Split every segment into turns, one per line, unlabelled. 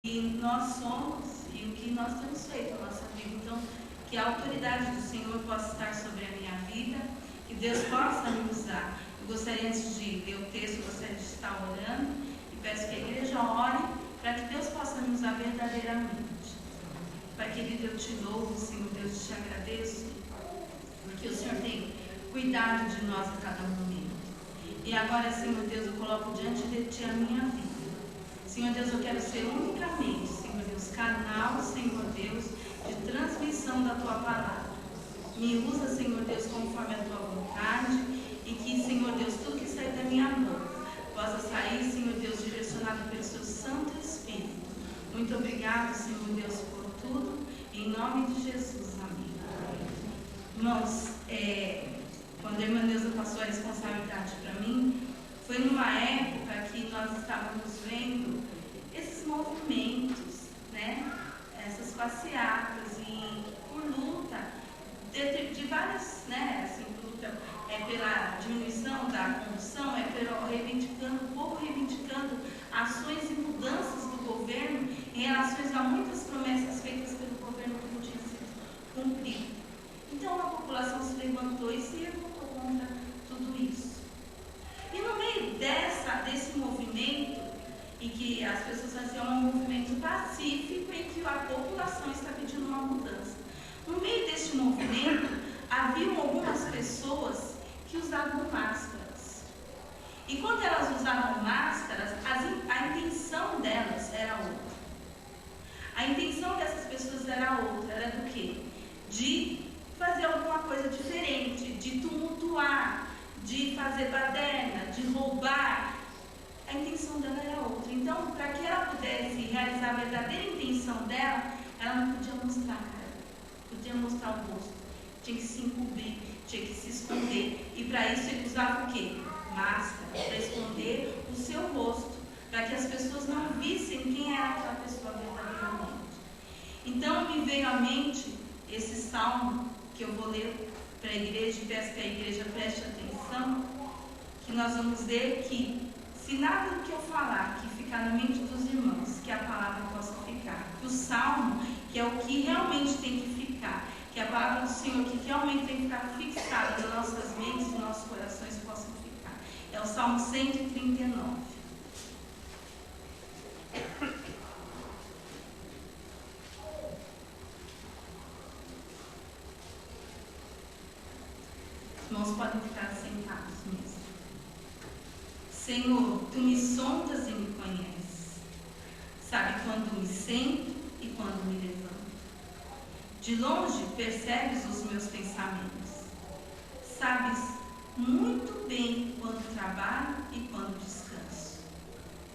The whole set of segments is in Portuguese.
que nós somos e o que nós temos feito na nossa vida. Então, que a autoridade do Senhor possa estar sobre a minha vida, que Deus possa me usar. Eu gostaria, antes de ler o texto, gostaria de estar orando e peço que a igreja ore para que Deus possa me usar verdadeiramente. Pai querido, eu te louvo, Senhor Deus, eu te agradeço, porque o Senhor tem cuidado de nós a cada momento. E agora, Senhor Deus, eu coloco diante de Ti a minha vida. Senhor Deus, eu quero ser unicamente, Senhor Deus, canal, Senhor Deus, de transmissão da Tua palavra. Me usa, Senhor Deus, conforme a Tua vontade, e que, Senhor Deus, tudo que sair da minha boca possa sair, Senhor Deus, direcionado pelo Seu Santo Espírito. Muito obrigado, Senhor Deus, por tudo, em nome de Jesus, amém. Irmãos, quando a irmã Neuza passou a responsabilidade para mim, foi numa época que nós estávamos vendo esses movimentos, né? Essas passeatas e por luta de várias, né? Assim, luta pela diminuição da corrupção, o povo reivindicando ações e mudanças do governo em relação a muitas promessas feitas pelo governo que não tinham sido cumpridas. Então a população se levantou e se revoltou contra tudo isso. E no meio desse movimento, e que as pessoas faziam um movimento pacífico em que a população está pedindo uma mudança. No meio deste movimento, haviam algumas pessoas que usavam máscaras. E quando elas usavam máscaras, a intenção delas era outra. A intenção dessas pessoas era outra, era do quê? De fazer alguma coisa diferente, de tumultuar, de fazer baderna, de roubar. A intenção dela era outra. Então, para que ela pudesse realizar a verdadeira intenção dela, ela não podia mostrar a cara, podia mostrar o rosto, tinha que se encobrir, tinha que se esconder. E para isso ele usava o quê? Máscara, para esconder o seu rosto, para que as pessoas não vissem quem era aquela pessoa verdadeiramente. Então me veio à mente esse salmo que eu vou ler para a igreja, e peço que a igreja preste atenção, que nós vamos ver que se nada do que eu falar que ficar na mente dos irmãos, que a palavra possa ficar, que o salmo, que é o que realmente tem que ficar, que a palavra do Senhor, que realmente tem que ficar fixada nas nossas mentes e nos nossos corações, possam ficar. É o Salmo 139. Os irmãos podem ficar sentados mesmo. Senhor, Tu me sondas e me conheces. Sabe quando me sento e quando me levanto. De longe percebes os meus pensamentos. Sabes muito bem quando trabalho e quando descanso.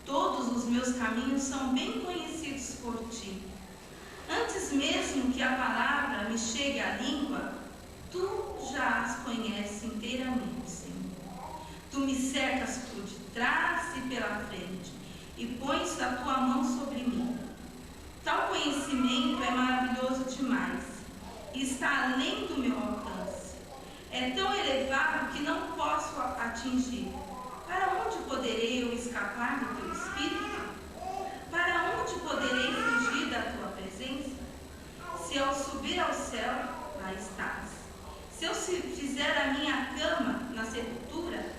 Todos os meus caminhos são bem conhecidos por Ti. Antes mesmo que a palavra me chegue à língua, Tu já as conheces inteiramente, Senhor. Tu me cercas por detrás e pela frente, e pões a Tua mão sobre mim. Tal conhecimento é maravilhoso demais, e está além do meu alcance. É tão elevado que não posso atingir. Para onde poderei eu escapar do Teu Espírito? Para onde poderei fugir da Tua presença? Se eu subir ao céu, lá estás. Se eu fizer a minha cama na sepultura,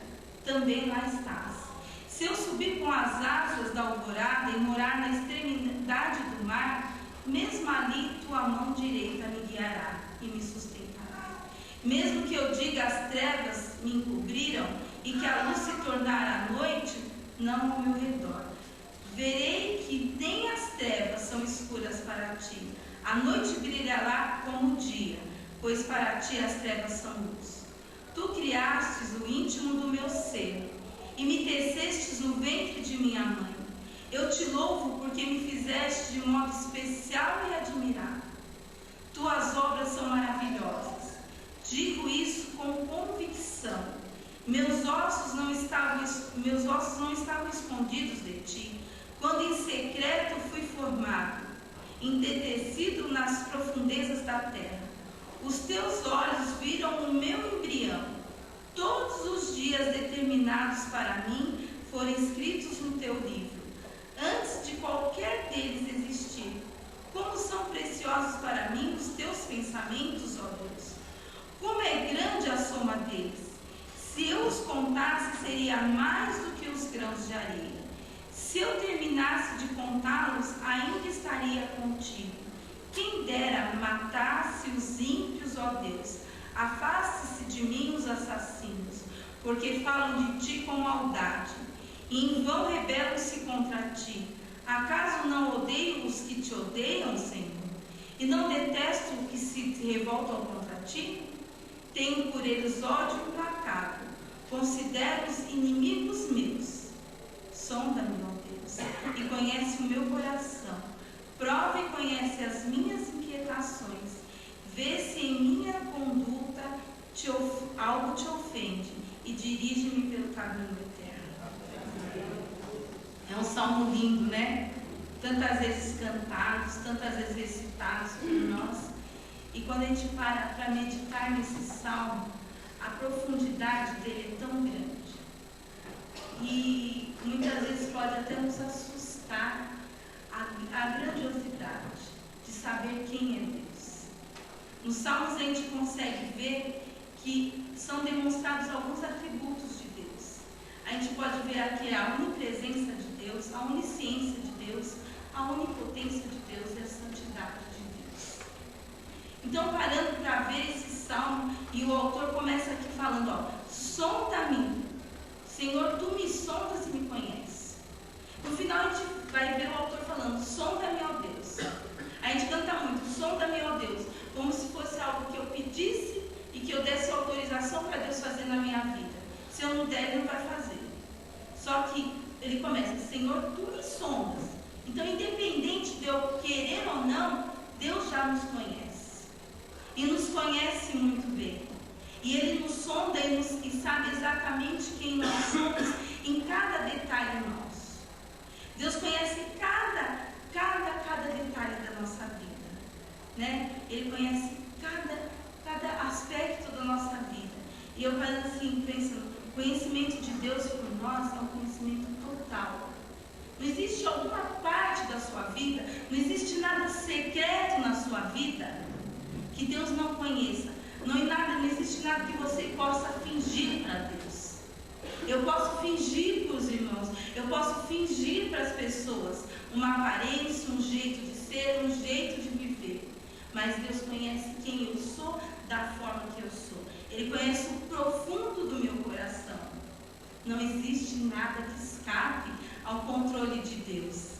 também lá estás. Se eu subir com as asas da alvorada e morar na extremidade do mar, mesmo ali Tua mão direita me guiará e me sustentará. Mesmo que eu diga as trevas me encobriram e que a luz se tornar a noite, não ao meu redor. Verei que nem as trevas são escuras para Ti. A noite brilhará como o dia, pois para Ti as trevas são luz. Tu criastes o íntimo do meu ser, e me tecestes no ventre de minha mãe. Eu Te louvo porque me fizeste de modo especial e admirável. Tuas obras são maravilhosas. Digo isso com convicção. Meus ossos não estavam escondidos de Ti, quando em secreto fui formado, entretecido nas profundezas da terra. Os Teus olhos viram o meu embrião. Todos os dias determinados para mim foram escritos no Teu livro, antes de qualquer deles pensamentos, ó Deus. Como é grande a soma deles! Se eu os contasse, seria mais do que os grãos de areia. Se eu terminasse de contá-los, ainda estaria contigo. Quem dera matasse os ímpios, ó Deus. Afaste-se de mim os assassinos, porque falam de ti com maldade, e em vão rebelam-se contra ti. Acaso não odeio os que te odeiam, Senhor? E não detesto os que se revoltam contra ti? Tenho por eles ódio implacável, considero-os inimigos meus. Sonda-me, ó Deus, e conhece o meu coração. Prova e conhece as minhas inquietações. Vê se em minha conduta algo te ofende, e dirige-me pelo caminho eterno. É um salmo lindo, né? Tantas vezes cantados, tantas vezes recitados por nós. E quando a gente para meditar nesse salmo, a profundidade dele é tão grande. E muitas vezes pode até nos assustar a grandiosidade de saber quem é Deus. Nos salmos a gente consegue ver que são demonstrados alguns atributos de Deus. A gente pode ver aqui a onipresença de Deus, a onisciência de Deus, a onipotência de Deus e a santidade de Deus. Então, parando para ver esse salmo, e o autor começa aqui falando, ó, sonda-me, Senhor, tu me sondas e me conheces. No final a gente vai ver o autor falando, sonda-me, ó Deus. A gente canta muito, sonda-me, ó Deus, como se fosse algo que eu pedisse e que eu desse autorização para Deus fazer na minha vida. Se eu não der, Ele não vai fazer. Só que ele começa, Senhor, tu me sondas. Então, independente de eu querer ou não, Deus já nos conhece. E nos conhece muito bem. E Ele nos sonda e sabe exatamente quem nós somos em cada detalhe nosso. Deus conhece cada detalhe da nossa vida, né? Ele conhece cada aspecto da nossa vida. E eu falo assim, pensando, o conhecimento de Deus por nós é um conhecimento total. Não existe alguma parte da sua vida, não existe nada secreto na sua vida que Deus não conheça. Não existe nada que você possa fingir para Deus. Eu posso fingir para os irmãos, eu posso fingir para as pessoas uma aparência, um jeito de ser, um jeito de viver. Mas Deus conhece quem eu sou da forma que eu sou. Ele conhece o profundo do meu coração. Não existe nada que escape ao controle de Deus.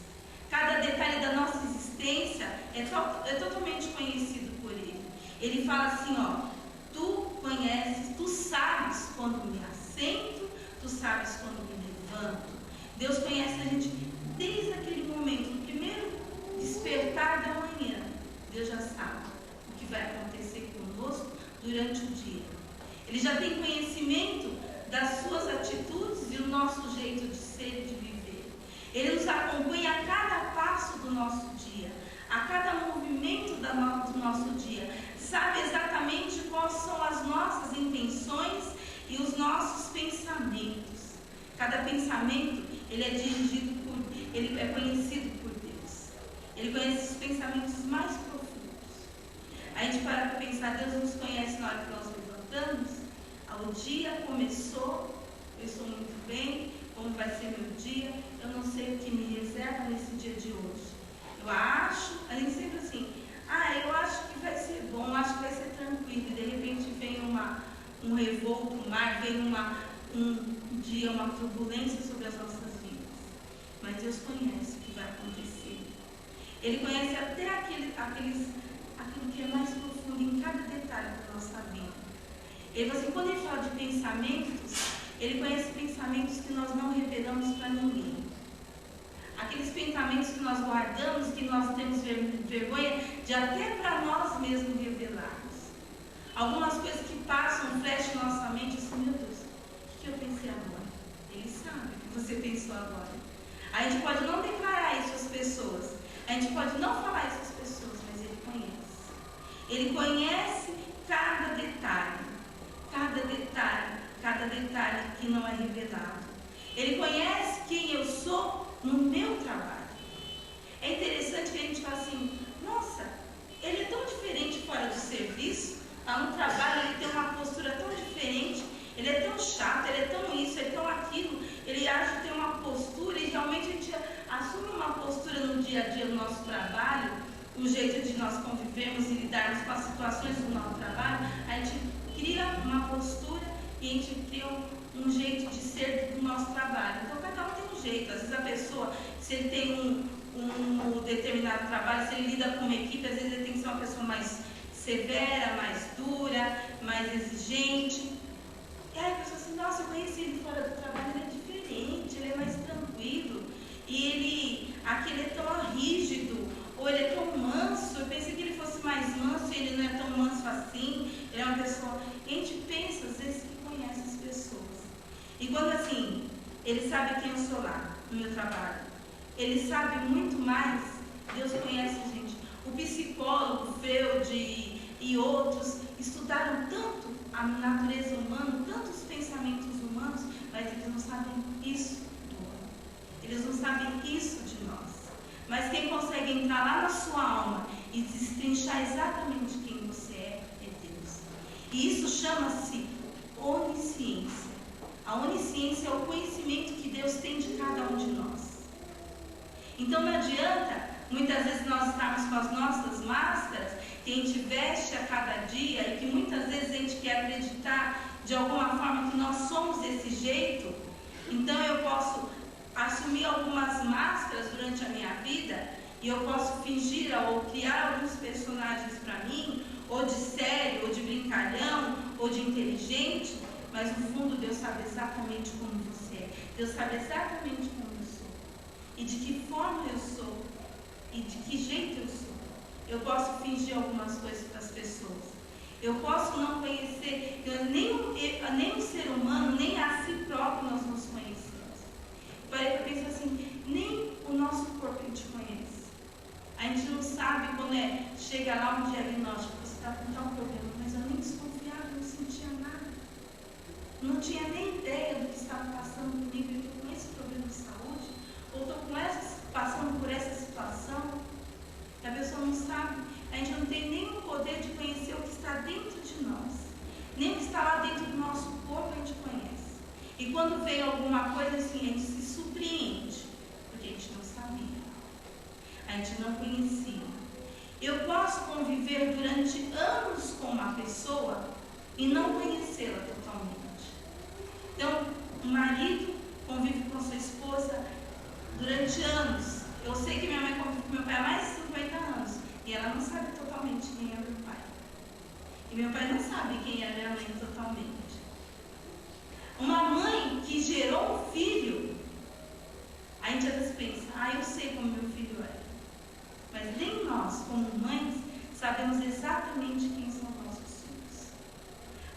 Cada detalhe da nossa existência é totalmente conhecido por Ele. Ele fala assim, ó, tu conheces, tu sabes quando me assento, tu sabes quando me levanto. Deus conhece a gente desde aquele momento, no primeiro despertar da manhã. Deus já sabe o que vai acontecer conosco durante o dia. Ele já tem conhecimento das suas atitudes e o nosso jeito de ser e de viver. Ele nos acompanha a cada passo do nosso dia, a cada movimento do nosso dia. Sabe exatamente quais são as nossas intenções e os nossos pensamentos. Cada pensamento, ele é conhecido por Deus. Ele conhece os pensamentos mais profundos. A gente para pensar, Deus nos conhece na hora que nós levantamos. O dia começou, eu estou muito bem, como vai ser meu dia, eu não sei o que me reserva nesse dia de hoje. Eu acho, a gente sempre assim, eu acho que vai ser bom, acho que vai ser tranquilo, e de repente vem um revolto, um mar, vem um dia, uma turbulência sobre as nossas vidas. Mas Deus conhece o que vai acontecer. Ele conhece até aquilo que é mais profundo em cada detalhe da nossa vida. Quando ele fala de pensamentos, ele conhece pensamentos que nós não revelamos para ninguém. Aqueles pensamentos que nós guardamos, que nós temos vergonha de até para nós mesmos revelarmos. Algumas coisas que passam, flecham na nossa mente, assim, meu Deus, o que eu pensei agora? Ele sabe o que você pensou agora. A gente pode não declarar isso às pessoas, a gente pode não falar isso às pessoas, mas ele conhece. Ele conhece cada detalhe que não é revelado. Ele conhece quem eu sou no meu trabalho. É interessante que a gente fala assim, nossa, ele é tão diferente fora do a dia do nosso trabalho, o jeito de nós convivermos e lidarmos com as situações do nosso trabalho, a gente cria uma postura e a gente cria um jeito de ser do nosso trabalho. Então, cada um tem um jeito. Às vezes a pessoa, se ele tem um determinado trabalho, se ele lida com uma equipe, às vezes ele tem que ser uma pessoa mais severa, mais dura, mais exigente. E aí a pessoa assim, nossa, eu conheci ele fora do trabalho, ele é diferente, ele é mais tranquilo. E aqui ele é tão rígido, ou ele é tão manso. Eu pensei que ele fosse mais manso e ele não é tão manso assim. Ele é uma pessoa... E a gente pensa, às vezes, que conhece as pessoas. E quando assim, ele sabe quem eu sou lá, no meu trabalho, ele sabe muito mais, Deus conhece a gente. O psicólogo, Freud e outros estudaram tanto a natureza humana, tantos pensamentos humanos, mas eles não sabem isso do homem. Eles não sabem isso de nós. Mas quem consegue entrar lá na sua alma e destrinchar exatamente quem você é Deus. E isso chama-se onisciência. A onisciência é o conhecimento que Deus tem de cada um de nós. Então não adianta, muitas vezes, nós estarmos com as nossas máscaras, que a gente veste a cada dia e que muitas vezes a gente quer acreditar de alguma forma que nós somos desse jeito. Então eu posso assumir algumas máscaras durante a minha vida e eu posso fingir ou criar alguns personagens para mim, ou de sério, ou de brincalhão, ou de inteligente, mas no fundo Deus sabe exatamente como você é. Deus sabe exatamente como eu sou. E de que forma eu sou. E de que jeito eu sou. Eu posso fingir algumas coisas para as pessoas. Eu posso não conhecer, nem o ser humano, nem a si próprio nós nos conhecemos. Parei para pensar assim, nem o nosso corpo a gente conhece. A gente não sabe quando chega lá um diagnóstico, você está com tal problema, mas eu nem desconfiava, não sentia nada. Não tinha nem ideia do que estava passando comigo, eu estou com esse problema de saúde, ou estou passando por essa situação. A pessoa não sabe, a gente não tem nem o poder de conhecer o que está dentro de nós. Nem o que está lá dentro do nosso corpo a gente conhece. E quando vem alguma coisa assim, a gente se surpreende, porque a gente não sabia. A gente não conhecia. Eu posso conviver durante anos com uma pessoa e não conhecê-la totalmente. Então, o marido convive com sua esposa durante anos. Eu sei que minha mãe convive com meu pai há mais de 50 anos e ela não sabe totalmente quem é meu pai. E meu pai não sabe quem é minha mãe totalmente. Uma mãe que gerou um filho, a gente às vezes pensa, eu sei como meu filho é. Mas nem nós, como mães, sabemos exatamente quem são nossos filhos.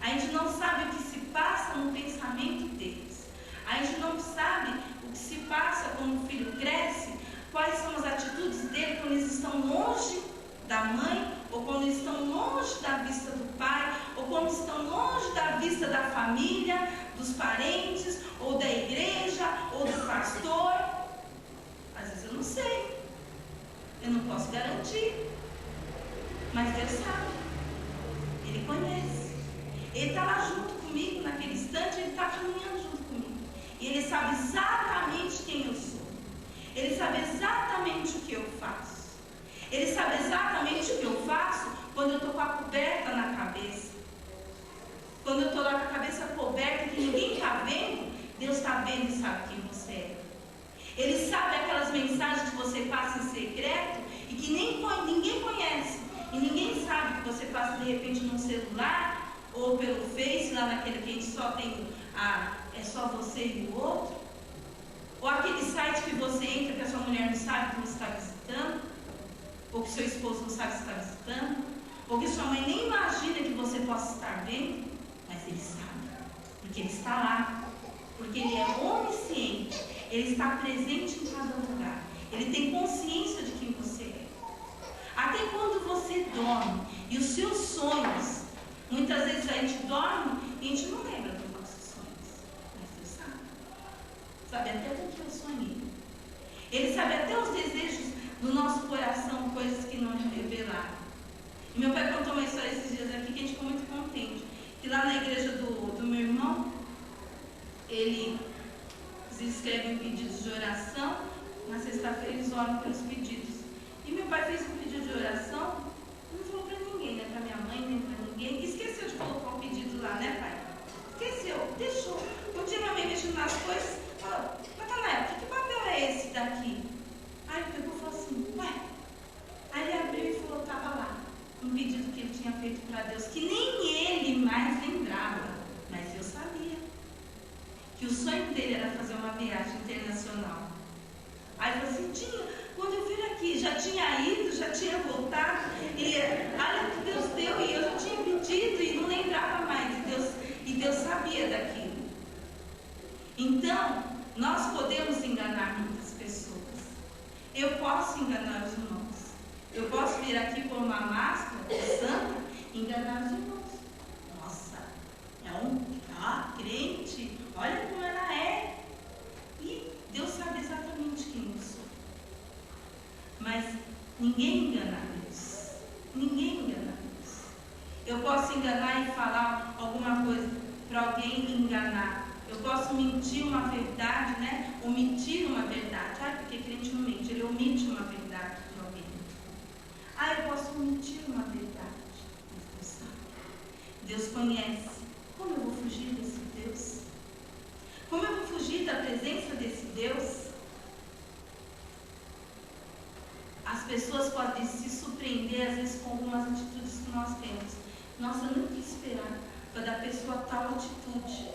A gente não sabe o que se passa no pensamento deles. A gente não sabe o que se passa quando o filho cresce, quais são as atitudes dele quando eles estão longe da mãe, ou quando eles estão longe da vista do pai, ou quando estão longe da vista da família, dos parentes, ou da igreja, ou do pastor. Às vezes eu não sei. Eu não posso garantir. Mas Deus sabe. Ele conhece. Ele está lá junto comigo naquele instante, ele está caminhando junto comigo. E ele sabe exatamente quem eu sou. Ele sabe exatamente o que eu faço. Ele sabe exatamente o que eu faço quando eu estou com a coberta na cabeça. Quando eu estou lá com a cabeça coberta que ninguém está vendo, Deus está vendo e sabe quem você é. Ele sabe aquelas mensagens que você passa em secreto e que ninguém conhece. E ninguém sabe que você passa de repente num celular ou pelo Face, lá naquele que a gente só tem, é só você e o outro. Ou aquele site que você entra que a sua mulher não sabe que você está visitando. Ou que seu esposo não sabe que você está visitando. Ou que sua mãe nem imagina que você possa estar vendo. Mas ele sabe. Porque ele está lá. Porque ele é onisciente. Ele está presente em cada lugar. Ele tem consciência de quem você é. Até quando você dorme e os seus sonhos, muitas vezes a gente dorme e a gente não lembra dos nossos sonhos. Mas Deus sabe. Sabe até o que eu sonhei. Ele sabe até os desejos do nosso coração, coisas que não revelaram. E meu pai contou uma história esses dias aqui que a gente ficou muito contente. Que lá na igreja do meu irmão, eles escrevem pedidos de oração. Na sexta-feira eles oram pelos pedidos. para Deus que nem ele mais lembrava, mas eu sabia que o sonho dele era fazer uma viagem internacional. Aí eu falei assim, Dinho, quando eu vim aqui, já tinha ido, já tinha voltado, e olha que Deus deu, e eu já tinha pedido e não lembrava mais, e Deus sabia daquilo. Então, nós podemos enganar muitas pessoas. Eu posso enganar os irmãos. Eu posso vir aqui com uma máscara santa e enganar os irmãos. Nossa, é crente, olha como ela é. E Deus sabe exatamente quem eu sou. Mas ninguém engana Deus. Ninguém engana Deus. Eu posso enganar e falar alguma coisa para alguém e enganar. Eu posso mentir uma verdade, né? Omitir uma verdade. Porque crente não mente, ele omite uma verdade de alguém. Eu posso omitir uma verdade. Mas Deus sabe. Deus conhece. Como eu vou fugir desse Deus? Como eu vou fugir da presença desse Deus? As pessoas podem se surpreender, às vezes, com algumas atitudes que nós temos. Nossa, eu nunca ia esperar para da pessoa tal atitude.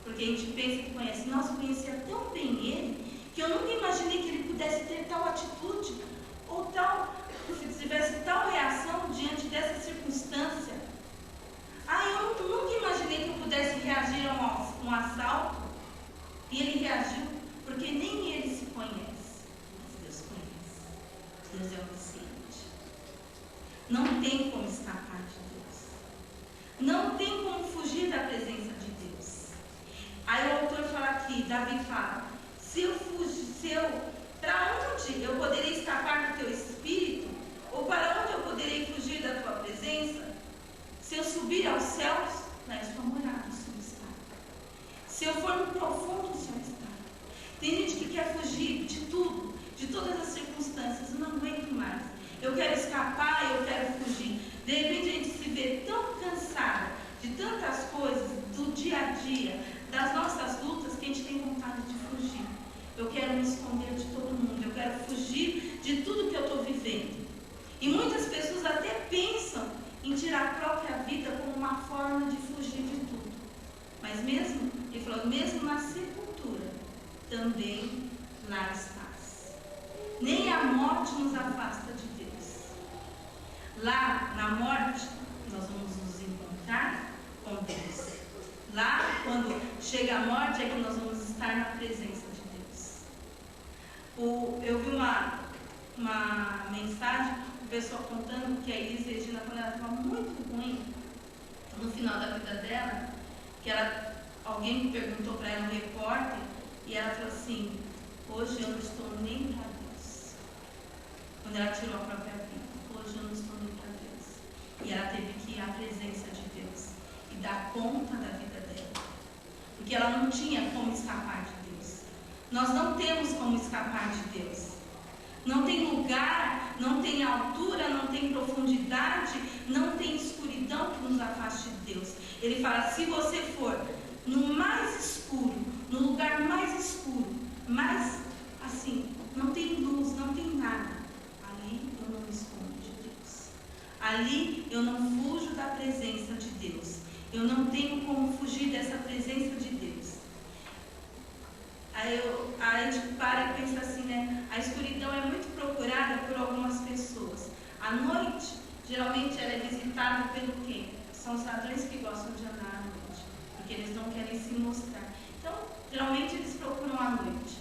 Porque a gente pensa que conhece. Nossa, eu conhecia tão bem ele, que eu nunca imaginei que ele pudesse ter tal atitude, ou tal, se tivesse tal reação diante dessa circunstância. Eu nunca imaginei que eu pudesse reagir a um assalto. E ele reagiu, porque nem ele se conhece. Mas Deus conhece. Deus é onisciente. Não tem como escapar de Deus. Não tem como fugir da presença de Deus. Aí o autor fala aqui, Davi fala, para onde eu poderei escapar do teu espírito? Ou para onde eu poderei fugir da tua presença? Se eu subir aos céus, lá é a sua morada, o Senhor está. Se eu for no profundo, o Senhor está. Tem gente que quer fugir de tudo, de todas as circunstâncias. Eu não aguento mais. Eu quero escapar, eu quero fugir. De repente a gente se vê tão cansada de tantas coisas, do dia a dia, das nossas lutas, que a gente tem vontade de fugir. Eu quero me esconder de todo mundo. Eu quero fugir de tudo que eu estou vivendo. E muitas pessoas até pensam em tirar a própria vida como uma forma de fugir de tudo. Mas mesmo, ele falou, mesmo na sepultura, também lá estás. Nem a morte nos afasta de Deus. Lá, na morte, nós vamos nos encontrar com Deus. Lá, quando chega a morte, é que nós vamos estar na presença de Deus. Eu vi uma mensagem, o pessoal contando que a Elis Regina, quando ela estava muito ruim, no final da vida dela, que alguém perguntou para ela, um repórter, e ela falou assim, hoje eu não estou nem para Deus. Quando ela tirou a própria vida, hoje eu não estou nem para Deus. E ela teve que ir à presença de Deus e dar conta da vida dela. Porque ela não tinha como escapar de Deus. Nós não temos como escapar de Deus. Não tem lugar, não tem altura, não tem profundidade, não tem escuridão que nos afaste de Deus. Ele fala, se você for no mais escuro, no lugar mais escuro, mais assim, não tem luz, não tem nada, ali eu não me escondo de Deus. Ali eu não fujo da presença de Deus. Eu não tenho como fugir dessa presença de Deus. Aí a gente para e pensa assim, né? A escuridão é muito procurada por algumas pessoas. À noite, geralmente ela é visitada pelo quê? São os ladrões que gostam de andar à noite, porque eles não querem se mostrar. Então, geralmente eles procuram à noite.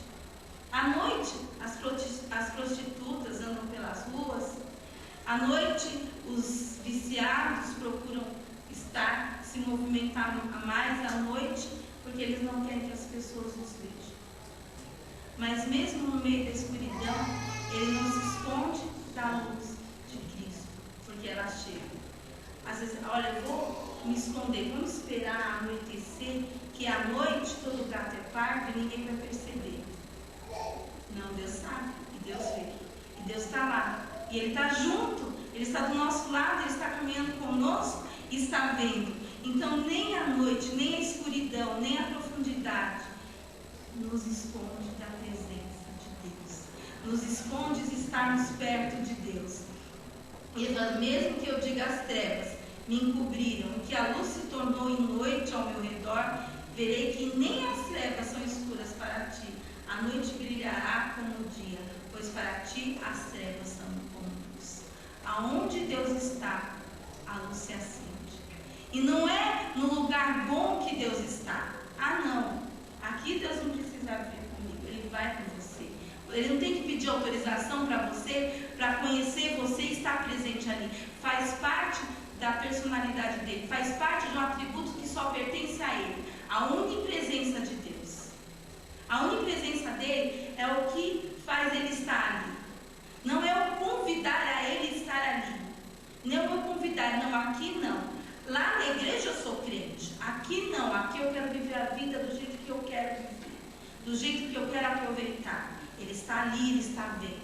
À noite, as prostitutas andam pelas ruas. À noite, os viciados procuram se movimentar mais à noite, porque eles não querem que as pessoas os vejam. Mas mesmo no meio da escuridão, ele não se esconde da luz de Cristo, porque ela chega. Às vezes, olha, eu vou me esconder, vamos esperar anoitecer, que à noite todo gato é pardo e ninguém vai perceber. Não, Deus sabe, e Deus vê, e Deus está lá, e Ele está junto, Ele está do nosso lado, Ele está caminhando conosco e está vendo. Então, nem a noite, nem a escuridão, nem a profundidade nos esconde da presença de Deus. Nos esconde de estarmos perto de Deus. E mesmo que eu diga as trevas, me encobriram, que a luz se tornou em noite ao meu redor, verei que nem as trevas são escuras para ti. A noite brilhará como o dia, pois para ti as trevas são como luz. Aonde Deus está, a luz se acende. E não é no lugar bom que Deus está. Ah, não. Aqui Deus não precisa vir comigo, Ele vai com você. Ele não tem que pedir autorização para você, para conhecer você e estar presente ali. Faz parte da personalidade dele, faz parte de um atributo que só pertence a ele, a onipresença de Deus. A onipresença dele é o que faz ele estar ali. Não é o convidar a ele estar ali. Não é o convidar, não, aqui não. Lá na igreja eu sou crente, aqui não, aqui eu quero viver a vida do jeito que eu quero viver, do jeito que eu quero aproveitar. Ele está ali, ele está vendo,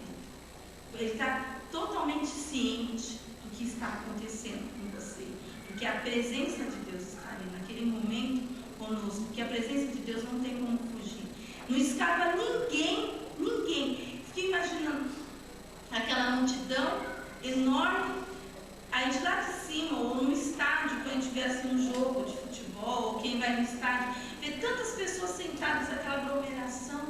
ele está totalmente ciente do que está acontecendo com você, porque a presença de Deus está ali, naquele momento conosco, porque a presença de Deus não tem como fugir, não escapa ninguém. Fiquei imaginando aquela multidão enorme, a gente lá de cima, ou no estádio, quando a gente vê assim um jogo de futebol, ou quem vai no estádio, vê tantas pessoas sentadas, aquela aglomeração.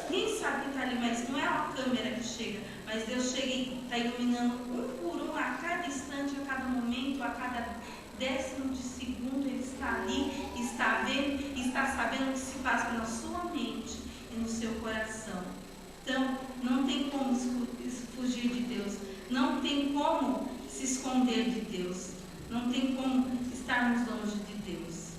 Quem sabe que está ali, mas não é a câmera que chega, mas Deus chega e está iluminando um por um, a cada instante, a cada momento, a cada décimo de segundo. Ele está ali, está vendo e está sabendo o que se passa na sua mente e no seu coração. Então, não tem como fugir de Deus, não tem como se esconder de Deus, não tem como estarmos longe de Deus.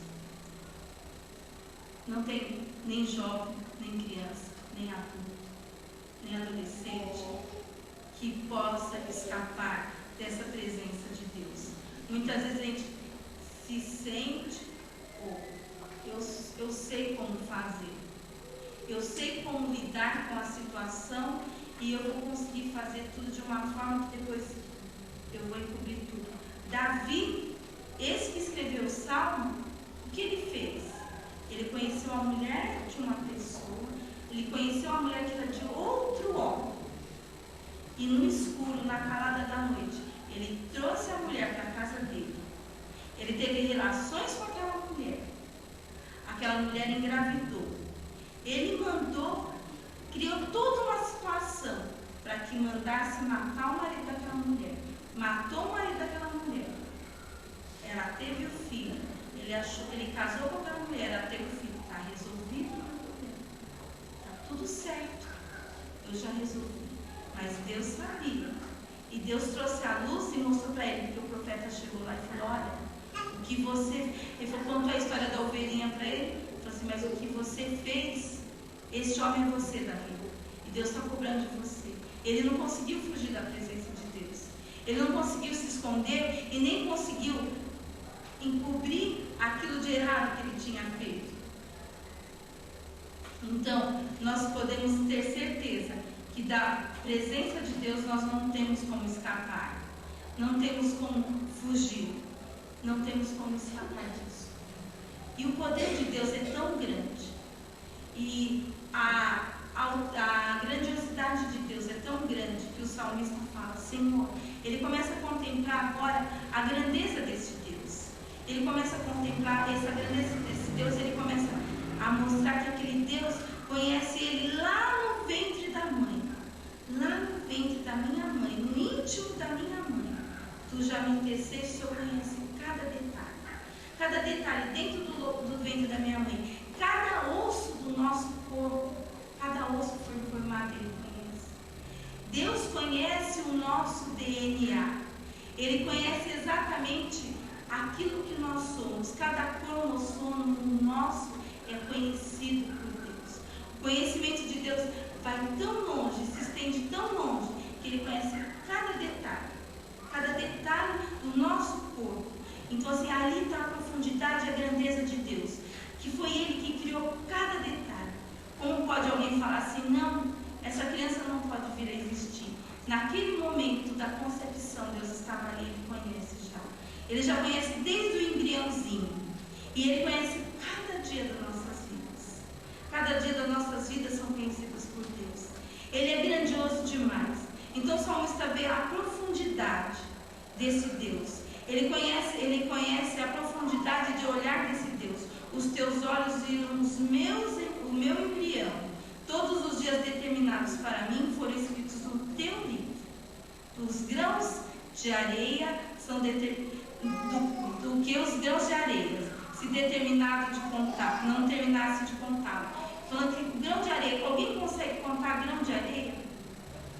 Não tem nem jovem, nem criança, nem adulto, nem adolescente que possa escapar dessa presença de Deus. Muitas vezes a gente se sente, eu sei como fazer, eu sei como lidar com a situação e eu vou conseguir fazer tudo de uma forma que depois eu vou encobrir tudo. Davi, esse que escreveu o Salmo, o que ele fez? Ele conheceu a mulher de uma pessoa, ele conheceu a mulher que era de outro homem. E no escuro, na calada da noite, ele trouxe a mulher para a casa dele. Ele teve relações com aquela mulher engravidou. Ele criou toda uma situação para que mandasse matar o marido daquela mulher. Matou o marido daquela mulher. Ela teve o filho. Ele casou com aquela mulher, ela teve o filho. Está resolvido o problema. Está tudo certo. Eu já resolvi. Mas Deus sabia. E Deus trouxe a luz e mostrou para ele, porque o profeta chegou lá e falou, olha, o que você... Ele contou a história da ovelhinha para ele. Ele falou assim, mas o que você fez, esse homem é você, Davi. E Deus está cobrando de você. Ele não conseguiu fugir da presença de Deus. Ele não conseguiu se esconder e nem conseguiu encobrir aquilo de errado que ele tinha feito. Então, nós podemos ter certeza que da presença de Deus nós não temos como escapar. Não temos como fugir. Não temos como escapar disso. E o poder de Deus é tão grande. E a grandiosidade de Deus é tão grande que o salmista fala, Senhor, ele começa a contemplar agora a grandeza desse Deus. Ele começa a contemplar essa grandeza desse Deus, ele começa a mostrar que aquele Deus conhece ele lá no ventre da mãe. Lá no ventre da minha mãe, no íntimo da minha mãe. Tu já me teceste, eu conheço cada detalhe. Cada detalhe dentro do ventre da minha mãe. Cada osso do nosso corpo, cada osso foi formado, ele conhece. Deus conhece o nosso DNA. Ele conhece exatamente aquilo que nós somos. Cada cromossomo nosso é conhecido por Deus. O conhecimento de Deus vai tão longe, se estende tão longe, que ele conhece cada detalhe do nosso corpo. Então assim, ali está a profundidade e a grandeza de Deus, que foi ele que criou cada detalhe. Como pode alguém falar assim, não, essa criança não pode vir a existir? Naquele momento da concepção, Deus estava ali, ele conhece já. Ele já conhece desde o embriãozinho. E ele conhece cada dia das nossas vidas. Cada dia das nossas vidas são conhecidas por Deus. Ele é grandioso demais. Então o salmista vê a profundidade desse Deus. Ele conhece a profundidade de olhar desse Deus. Os teus olhos viram o meu embrião. Todos os dias determinados para mim foram escritos no teu livro. Os grãos de areia são do que os grãos de areia, se determinado de contar, não terminasse de contar. Falando que o grão de areia, alguém consegue contar grão de areia?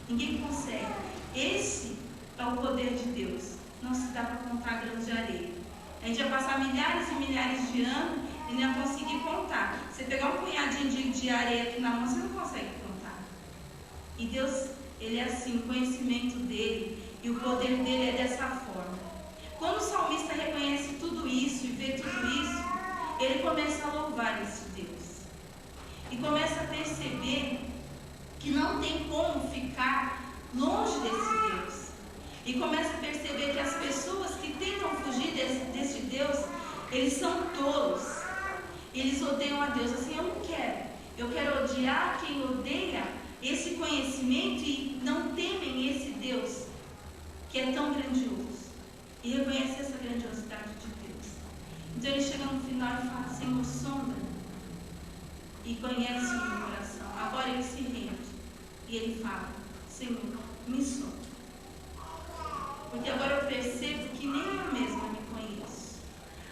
Ninguém consegue. Esse é o poder de Deus. Não se dá para contar grãos de areia. A gente vai passar milhares e milhares de anos e não vai conseguir contar. Você pegar um punhadinho de areia aqui na mão, você não consegue contar. E Deus, Ele é assim, o conhecimento dEle e o poder dEle é dessa forma. Quando o salmista reconhece tudo isso e vê tudo isso, ele começa a louvar esse Deus. E começa a perceber que não tem como ficar longe desse Deus. E começa a perceber que as pessoas que tentam fugir desse Deus, eles são tolos. Eles odeiam a Deus. Assim, eu não quero. Eu quero odiar quem odeia esse conhecimento e não temem esse Deus que é tão grandioso. E reconhece essa grandiosidade de Deus. Então ele chega no final e fala: Senhor, sonda-me e conhece o meu coração. Agora ele se rende e ele fala: Senhor, me sonda. Porque agora eu percebo que nem eu mesma me conheço.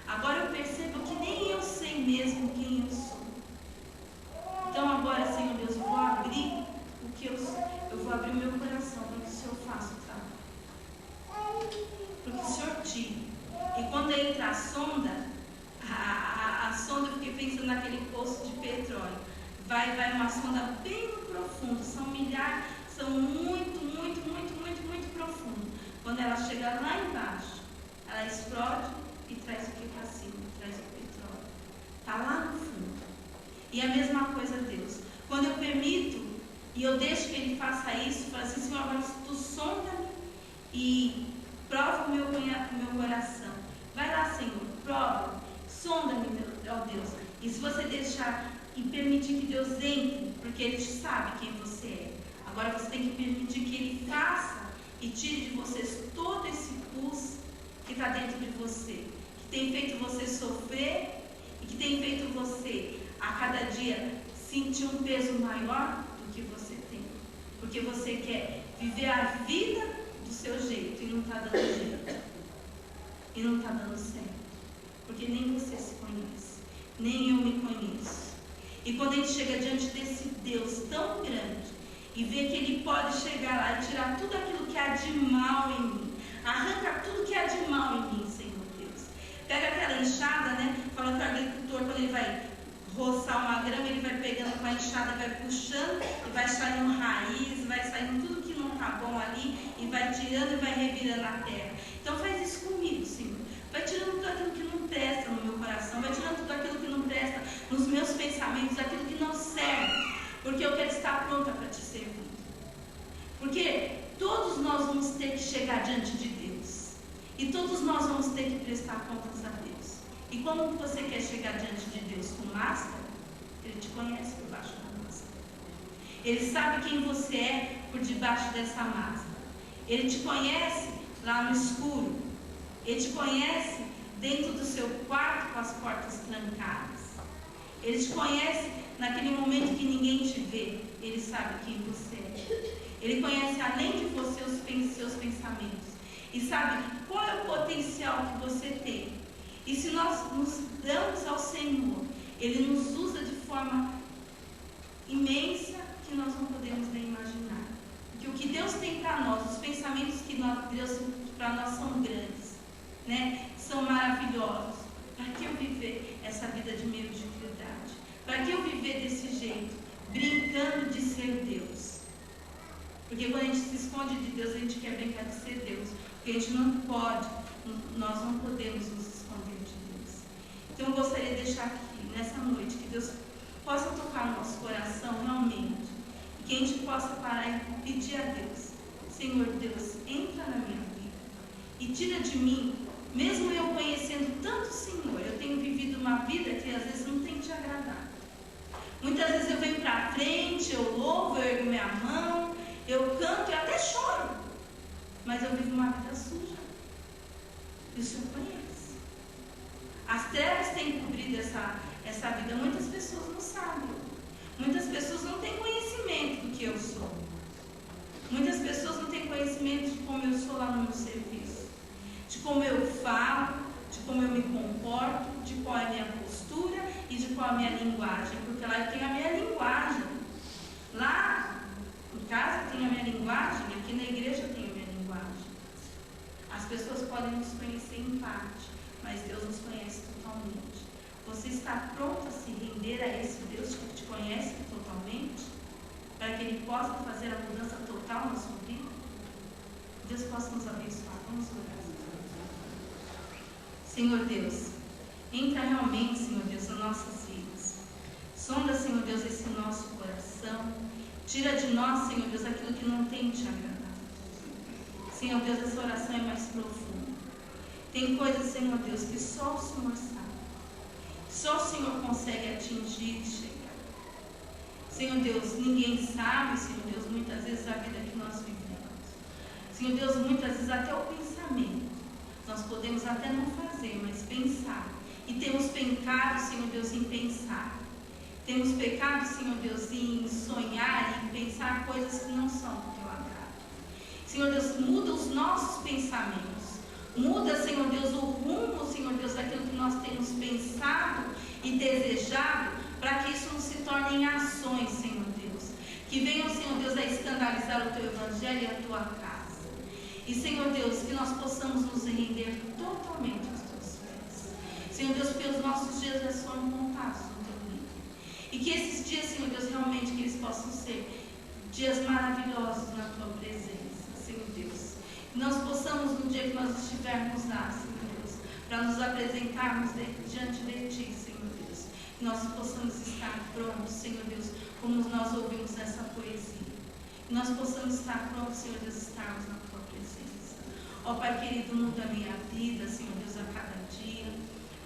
Agora eu percebo que nem eu sei mesmo quem eu sou. Então agora, Senhor Deus, eu vou abrir o que eu sou. Eu vou abrir o meu coração para que o Senhor faça o trabalho. Porque o Senhor tira. E quando entra a sonda, a sonda, eu fiquei pensando naquele poço de petróleo. Vai uma sonda bem profundo. São milhares, são muito profundo. Quando ela chega lá embaixo, ela explode e traz o que para cima? Traz o petróleo. Está lá no fundo. E a mesma coisa Deus. Quando eu permito e eu deixo que Ele faça isso, falo assim: Senhor, agora tu sonda-me e prova o meu coração. Vai lá, Senhor, prova, sonda-me, ó Deus. E se você deixar e permitir que Deus entre, porque Ele sabe quem você é, agora você tem que permitir que Ele faça e tire de vocês todo esse pus que está dentro de você, que tem feito você sofrer e que tem feito você, a cada dia, sentir um peso maior do que você tem. Porque você quer viver a vida do seu jeito e não está dando jeito. E não está dando certo. Porque nem você se conhece, nem eu me conheço. E quando a gente chega diante desse Deus tão grande e vê que Ele pode chegar lá e tirar tudo aquilo que há de mal em mim, arranca tudo que há de mal em mim, Senhor Deus. Pega aquela enxada, né? Fala que o agricultor, quando ele vai roçar uma grama, ele vai pegando com a enxada, vai puxando e vai saindo raiz, vai saindo tudo que não está bom ali e vai tirando e vai revirando a terra. Então faz isso comigo, Senhor. Vai tirando tudo aquilo que não presta no meu coração, vai tirando tudo aquilo que não presta nos meus pensamentos, aquilo que não serve, porque eu quero estar pronta para te servir. Porque todos nós vamos ter que chegar diante de Deus e todos nós vamos ter que prestar contas a Deus. E quando você quer chegar diante de Deus com máscara, Ele te conhece por baixo da máscara. Ele sabe quem você é por debaixo dessa máscara. Ele te conhece lá no escuro. Ele te conhece dentro do seu quarto com as portas trancadas. Ele te conhece naquele momento que ninguém te vê. Ele sabe quem você é. Ele conhece além de você os seus pensamentos. E sabe qual é o potencial que você tem. E se nós nos damos ao Senhor, Ele nos usa de forma imensa que nós não podemos nem imaginar. Porque o que Deus tem para nós, os pensamentos que Deus para nós são grandes, né? São maravilhosos. Para que eu viver essa vida de mediocridade? Para que eu viver desse jeito, brincando de ser Deus? Porque quando a gente se esconde de Deus, a gente quer brincar de ser Deus. Porque a gente não pode, nós não podemos nos esconder de Deus. Então eu gostaria de deixar aqui, nessa noite, que Deus possa tocar no nosso coração realmente. E que a gente possa parar e pedir a Deus: Senhor Deus, entra na minha vida e tira de mim, mesmo eu conhecendo tanto o Senhor, eu tenho vivido uma vida que às vezes não tem te agradado. Muitas vezes eu venho para frente, eu louvo, eu ergo minha mão, eu canto e até choro, mas eu vivo uma vida suja. E o Senhor conhece. As trevas têm cobrido essa vida. Muitas pessoas não sabem. Muitas pessoas não têm conhecimento do que eu sou. Muitas pessoas não têm conhecimento de como eu sou lá no meu serviço. De como eu falo, de como eu me comporto, de qual é a minha postura e de qual é a minha linguagem. Porque lá eu tenho a minha linguagem. Lá em casa eu tenho a minha linguagem, aqui na igreja eu tenho a minha linguagem. As pessoas podem nos conhecer em parte, mas Deus nos conhece totalmente. Você está pronto a se render a esse Deus que te conhece totalmente? Para que Ele possa fazer a mudança total na sua vida? Deus possa nos abençoar. Vamos orar. Senhor Deus, entra realmente, Senhor Deus, nas nossas vidas. Sonda, Senhor Deus, esse nosso coração. Tira de nós, Senhor Deus, aquilo que não tem te agradado. Senhor Deus, essa oração é mais profunda. Tem coisas, Senhor Deus, que só o Senhor sabe. Só o Senhor consegue atingir e chegar. Senhor Deus, ninguém sabe, Senhor Deus, muitas vezes a vida que nós vivemos. Senhor Deus, muitas vezes até o pensamento. Nós podemos até não fazer, mas pensar. E temos pecado, Senhor Deus, em pensar. Temos pecado, Senhor Deus, em sonhar e em pensar coisas que não são do teu agrado. Senhor Deus, muda os nossos pensamentos. Muda, Senhor Deus, o rumo, Senhor Deus, daquilo que nós temos pensado e desejado, para que isso não se torne em ações, Senhor Deus. Que venham, Senhor Deus, a escandalizar o teu evangelho e a tua casa. E, Senhor Deus, que nós possamos nos render totalmente aos teus pés. Senhor Deus, porque os nossos dias já foram contados no teu livro. E que esses dias, Senhor Deus, realmente que eles possam ser dias maravilhosos na tua presença, Senhor Deus. Que nós possamos, no dia que nós estivermos lá, Senhor Deus, para nos apresentarmos diante de ti, Senhor Deus. Que nós possamos estar prontos, Senhor Deus, como nós ouvimos essa poesia. Que nós possamos estar prontos, Senhor Deus, estarmos na tua presença. Ó Pai querido, muda a minha vida, Senhor Deus, a cada dia.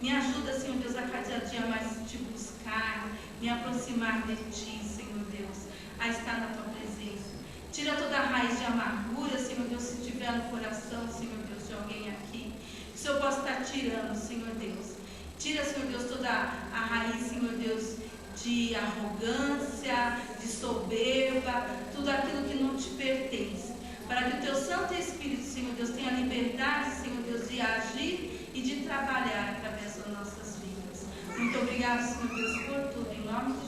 Me ajuda, Senhor Deus, a cada dia mais te buscar, me aproximar de ti, Senhor Deus, a estar na tua presença. Tira toda a raiz de amargura, Senhor Deus, se tiver no coração, Senhor Deus, de alguém aqui. Que o Senhor possa estar tirando, Senhor Deus. Tira, Senhor Deus, toda a raiz, Senhor Deus, de arrogância, de soberba, tudo aquilo que não te pertence. Para que o teu Santo Espírito, Senhor Deus, tenha liberdade, Senhor Deus, de agir e de trabalhar através das nossas vidas. Muito obrigado, Senhor Deus, por tudo. Em nome de